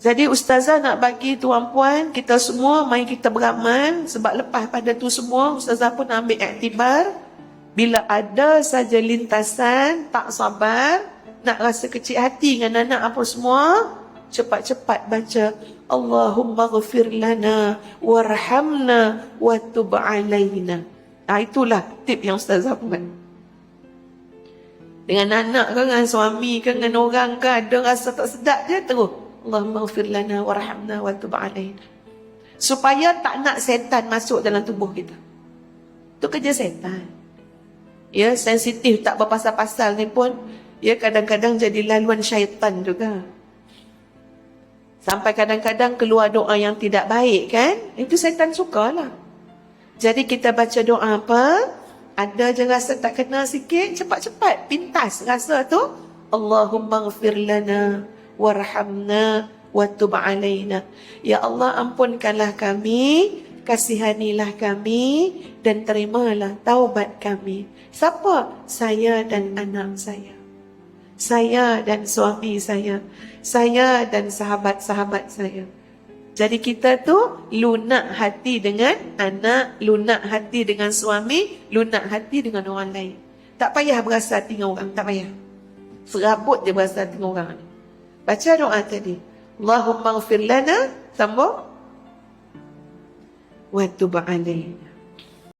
Jadi ustazah nak bagi tuan-puan, kita semua mari kita beramal. Sebab lepas pada tu semua, ustazah pun ambil iktibar. Bila ada saja lintasan, tak sabar, nak rasa kecil hati dengan anak apa semua, cepat-cepat baca Allahumma ghafir lana warhamna wa tub alaina. Itulah tip yang ustazah buat. Dengan anak ke, dengan suami ke, dengan orang ke, ada rasa tak sedap je, terus Allahumma ghafir lana warhamna wa tub alaina. Supaya tak nak setan masuk dalam tubuh kita. Itu kerja setan. Ya, sensitif tak berpasal-pasal ni pun, ya kadang-kadang jadi laluan syaitan juga. Sampai kadang-kadang keluar doa yang tidak baik kan, itu setan sukalah. Jadi kita baca doa apa, ada je rasa tak kena sikit, cepat-cepat pintas rasa tu, Allahumma ghafir lana warhamna wa tub alaina. Ya Allah, ampunkanlah kami, kasihanilah kami, dan terimalah taubat kami. Siapa? Saya dan anak saya. Saya dan suami saya. Saya dan sahabat-sahabat saya. Jadi kita tu lunak hati dengan anak, lunak hati dengan suami, lunak hati dengan orang lain. Tak payah berasa hati dengan orang, tak payah. Serabut je berasa hati dengan orang. Baca doa tadi. Allahumma ghafir lana, sambung. Wa tub alaina.